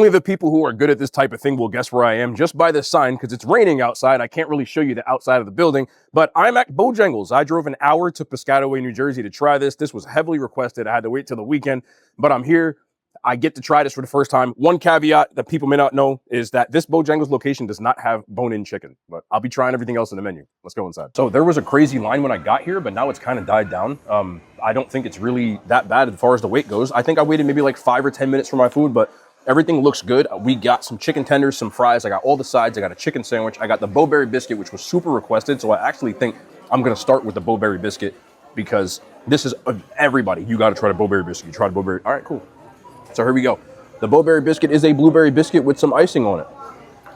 Only the people who are good at this type of thing will guess where I am just by this sign, because it's raining outside. I can't really show you the outside of the building, but I'm at Bojangles. I drove an hour to Piscataway, New Jersey to try this. This was heavily requested. I had to wait till the weekend, but I'm here. I get to try this for the first time. One caveat that people may not know is that this Bojangles location does not have bone-in chicken, but I'll be trying everything else in the menu. Let's go inside. So there was a crazy line when I got here, but now it's kind of died down. I don't think it's really that bad as far as the wait goes. I think I waited maybe like 5 or 10 minutes for my food, but everything looks good. We got some chicken tenders, some fries. I got all the sides. I got a chicken sandwich. I got the Boberry biscuit, which was super requested. So I actually think I'm going to start with the Boberry biscuit because this is everybody. You got to try the Boberry biscuit. You try the Boberry. All right, cool. So here we go. The Boberry biscuit is a blueberry biscuit with some icing on it.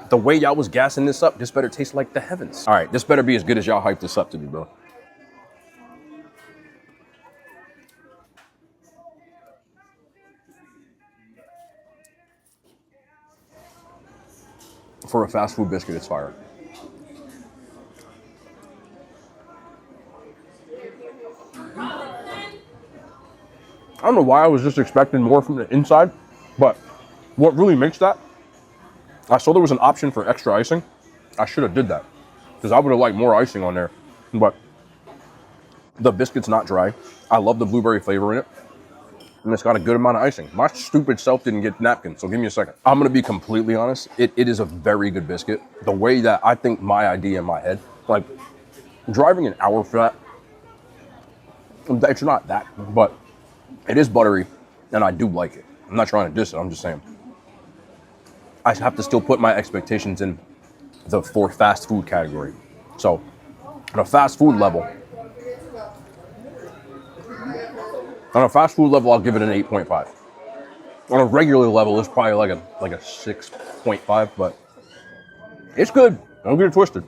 The way y'all was gassing this up, this better taste like the heavens. All right, this better be as good as y'all hyped this up to be, bro. For a fast food biscuit, it's fire. I don't know why I was just expecting more from the inside, but what really makes that, I saw there was an option for extra icing. I should have did that because I would have liked more icing on there, but the biscuit's not dry. I love the blueberry flavor in it, and it's got a good amount of icing. My stupid self didn't get napkins, so give me a second. I'm gonna be completely honest. It is a very good biscuit. The way that I think my idea in my head, like driving an hour for that, it's not that, but it is buttery, and I do like it. I'm not trying to diss it, I'm just saying. I have to still put my expectations in the for fast food category. So, on a fast food level, I'll give it an 8.5. On a regular level, it's probably like a 6.5, but it's good. Don't get it twisted.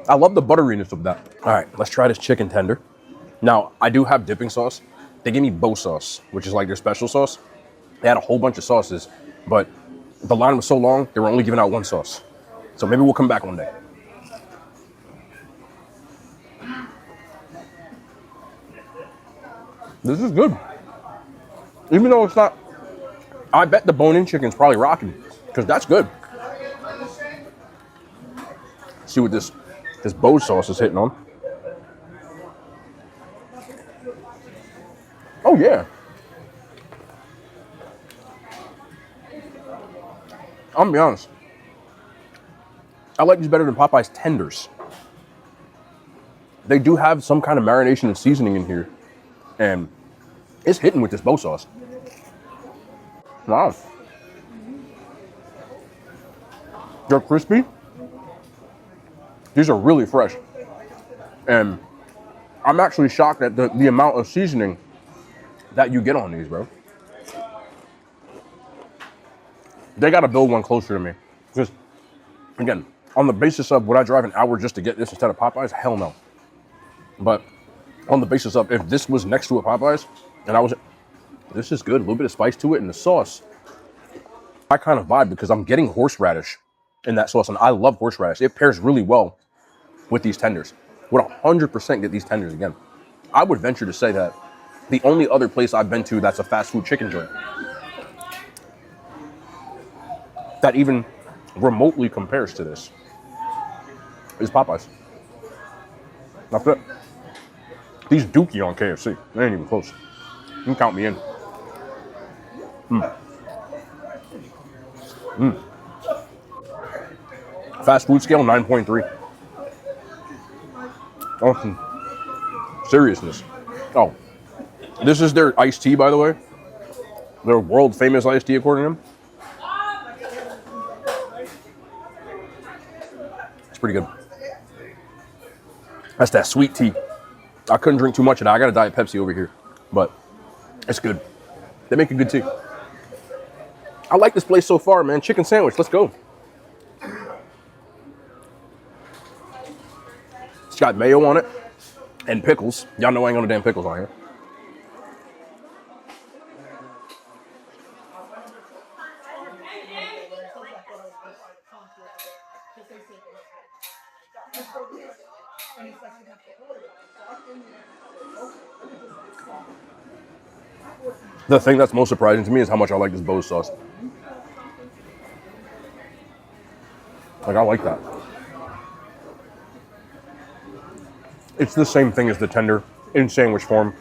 I love the butteriness of that. All right, let's try this chicken tender. Now, I do have dipping sauce. They gave me Bo sauce, which is like their special sauce. They had a whole bunch of sauces, but the line was so long, they were only giving out one sauce. So maybe we'll come back one day. This is good. Even though it's not, I bet the bone-in chicken's probably rocking, because that's good. See what this Bo sauce is hitting on. Oh yeah. I'm gonna be honest. I like these better than Popeye's tenders. They do have some kind of marination and seasoning in here, and it's hitting with this Bo sauce. Wow. They're crispy. These are really fresh. And I'm actually shocked at the amount of seasoning that you get on these, bro. They got to build one closer to me. Because, again, on the basis of would I drive an hour just to get this instead of Popeyes? Hell no. But on the basis of if this was next to a Popeyes, and I was, this is good. A little bit of spice to it, and the sauce, I kind of vibe because I'm getting horseradish in that sauce, and I love horseradish. It pairs really well with these tenders. Would 100% get these tenders again. I would venture to say that the only other place I've been to that's a fast food chicken joint that even remotely compares to this is Popeyes. That's it. These Dookie on KFC, they ain't even close. You can count me in. Fast food scale, 9.3. Oh, some seriousness. Oh, this is their iced tea, by the way. Their world famous iced tea, according to them. It's pretty good. That's that sweet tea. I couldn't drink too much of that. I got a Diet Pepsi over here, but it's good. They make a good tea. I like this place so far, man. Chicken sandwich, let's go. It's got mayo on it and pickles. Y'all know I ain't got no damn pickles on here. The thing that's most surprising to me is how much I like this Bo sauce. Like, I like that. It's the same thing as the tender in sandwich form.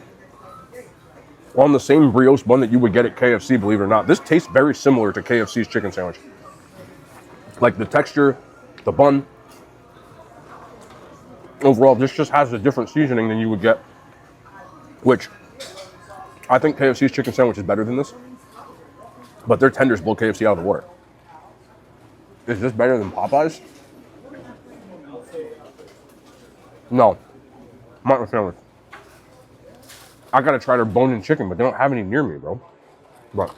On the same brioche bun that you would get at KFC, believe it or not. This tastes very similar to KFC's chicken sandwich. Like the texture, the bun. Overall, this just has a different seasoning than you would get, which I think KFC's chicken sandwich is better than this, but their tenders blow KFC out of the water. Is this better than Popeyes? No, not the sandwich. I gotta try their bone-in chicken, but they don't have any near me, bro. But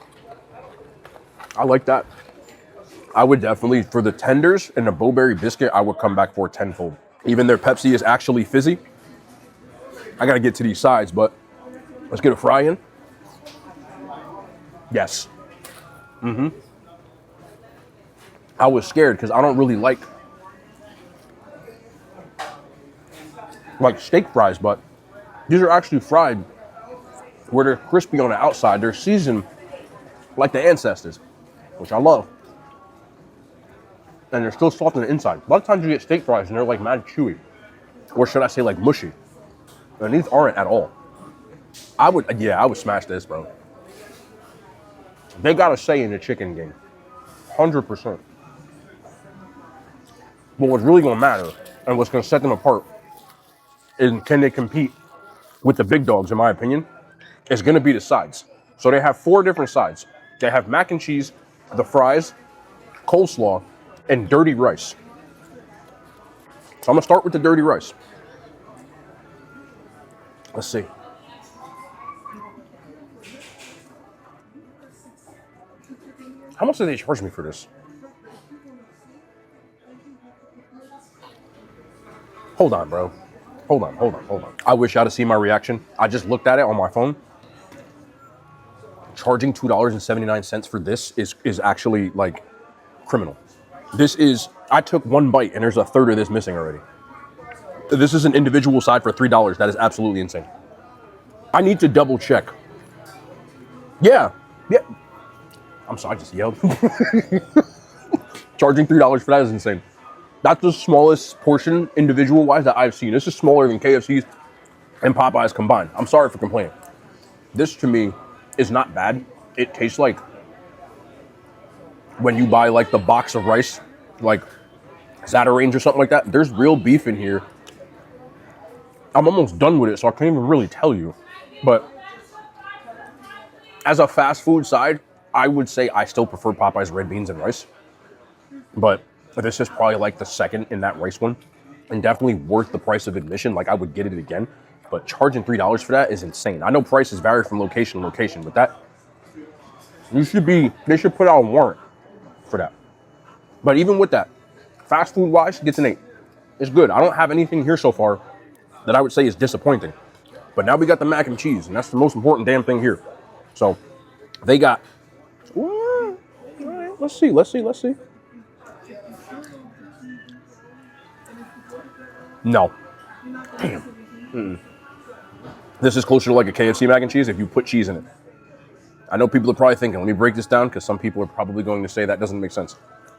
I like that. I would definitely, for the tenders and the Boberry biscuit, I would come back for tenfold. Even their Pepsi is actually fizzy. I gotta get to these sides, but let's get a fry in. Yes. I was scared because I don't really like steak fries, but these are actually fried where they're crispy on the outside. They're seasoned like the ancestors, which I love. And they're still soft on the inside. A lot of times you get steak fries and they're like mad chewy. Or should I say like mushy. And these aren't at all. I would smash this, bro. They got a say in the chicken game. 100%. But what's really gonna matter and what's gonna set them apart is can they compete with the big dogs, in my opinion, is gonna be the sides. So they have 4 different sides. They have mac and cheese, the fries, coleslaw, and dirty rice. So I'm gonna start with the dirty rice. Let's see. How much did they charge me for this? Hold on, bro. Hold on. I wish I'd have seen my reaction. I just looked at it on my phone. Charging $2.79 for this is actually like criminal. I took 1 bite and there's a third of this missing already. This is an individual side for $3. That is absolutely insane. I need to double check. Yeah. I'm sorry, I just yelled. Charging $3 for that is insane. That's the smallest portion, individual-wise, that I've seen. This is smaller than KFC's and Popeyes combined. I'm sorry for complaining. This, to me, is not bad. It tastes like when you buy, like, the box of rice, like Zatarain's or something like that. There's real beef in here. I'm almost done with it, so I can't even really tell you. But as a fast food side, I would say I still prefer Popeyes red beans and rice. But this is probably like the second in that rice one. And definitely worth the price of admission. Like, I would get it again. But charging $3 for that is insane. I know prices vary from location to location, but that, they should put out a warrant for that. But even with that, fast food wise, gets an 8. It's good. I don't have anything here so far that I would say is disappointing. But now we got the mac and cheese, and that's the most important damn thing here. So they got, all right, let's see. No. Damn. This is closer to like a KFC mac and cheese if you put cheese in it. I know people are probably thinking, let me break this down, because some people are probably going to say that doesn't make sense.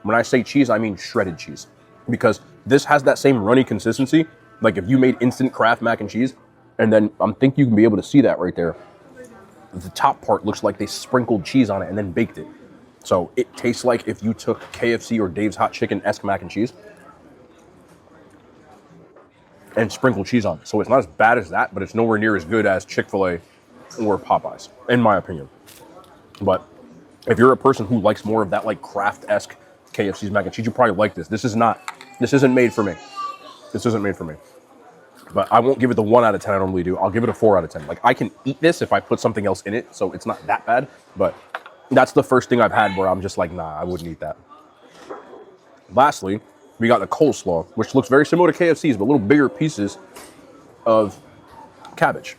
When I say cheese, I mean shredded cheese. Because this has that same runny consistency. Like if you made instant Kraft mac and cheese, and then I think you can be able to see that right there. The top part looks like they sprinkled cheese on it and then baked it. So it tastes like if you took KFC or Dave's Hot Chicken-esque mac and cheese and sprinkled cheese on it. So it's not as bad as that, but it's nowhere near as good as Chick-fil-A or Popeyes, in my opinion. But if you're a person who likes more of that like Kraft-esque KFC's mac and cheese, you probably like this. This isn't made for me. This isn't made for me. But I won't give it the 1 out of 10 I normally do. I'll give it a 4 out of 10. Like, I can eat this if I put something else in it, so it's not that bad. But that's the first thing I've had where I'm just like, nah, I wouldn't eat that. Lastly, we got the coleslaw, which looks very similar to KFC's, but little bigger pieces of cabbage.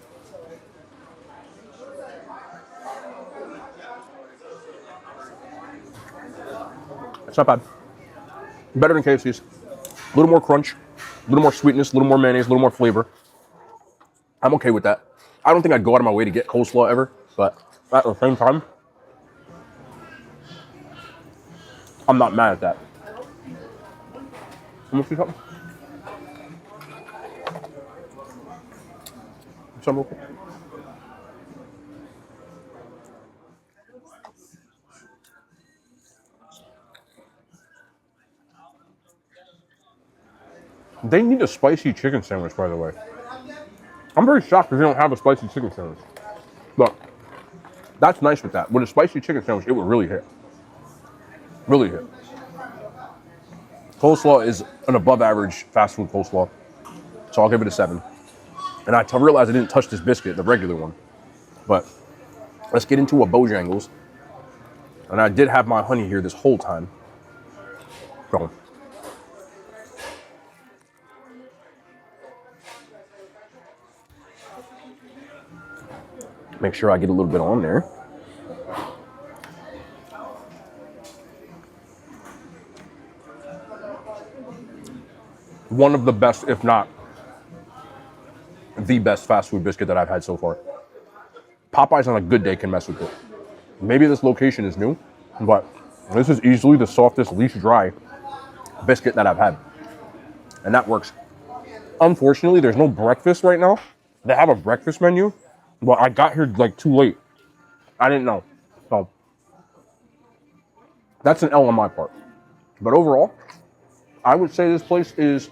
It's not bad. Better than KFC's. A little more crunch, a little more sweetness, a little more mayonnaise, a little more flavor. I'm okay with that. I don't think I'd go out of my way to get coleslaw ever, but at the same time, I'm not mad at that. Let me see something. Some real quick. They need a spicy chicken sandwich, by the way. I'm very shocked that they don't have a spicy chicken sandwich. But that's nice with that. With a spicy chicken sandwich, it would really hit. Really hit. Coleslaw is an above average fast food coleslaw. So I'll give it a 7. And I realized I didn't touch this biscuit, the regular one. But let's get into a Bojangles. And I did have my honey here this whole time. So, make sure I get a little bit on there. One of the best, if not the best fast food biscuit that I've had so far. Popeyes on a good day can mess with it. Maybe this location is new, but this is easily the softest, least dry biscuit that I've had. And that works. Unfortunately, there's no breakfast right now. They have a breakfast menu, but I got here like too late. I didn't know. So that's an L on my part. But overall, I would say this place is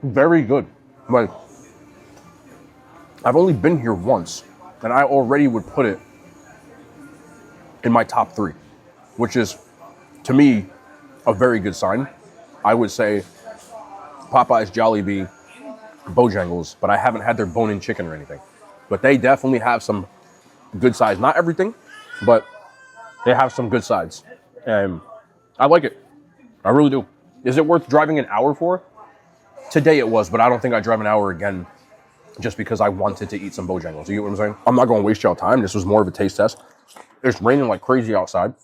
very good. Like, I've only been here once, and I already would put it in my top 3, which is, to me, a very good sign. I would say Popeyes, Jollibee, Bojangles, but I haven't had their bone-in chicken or anything. But they definitely have some good sides. Not everything, but they have some good sides. And I like it. I really do. Is it worth driving an hour for? Today it was, but I don't think I'd drive an hour again just because I wanted to eat some Bojangles. You get what I'm saying? I'm not going to waste y'all time. This was more of a taste test. It's raining like crazy outside,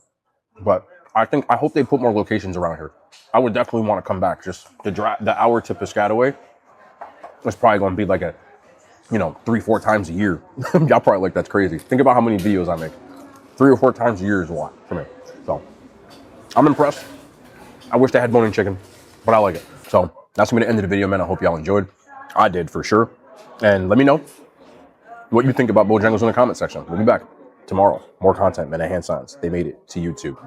but I hope they put more locations around here. I would definitely want to come back. Just the hour to Piscataway is probably going to be like a, 3-4 times a year. Y'all probably like, that's crazy. Think about how many videos I make. 3 or 4 times a year is a lot for me. So I'm impressed. I wish they had bone-in chicken, but I like it. So that's going to end the video, man. I hope y'all enjoyed. I did for sure. And let me know what you think about Bojangles in the comment section. We'll be back tomorrow. More content, man, and hand signs. They made it to YouTube.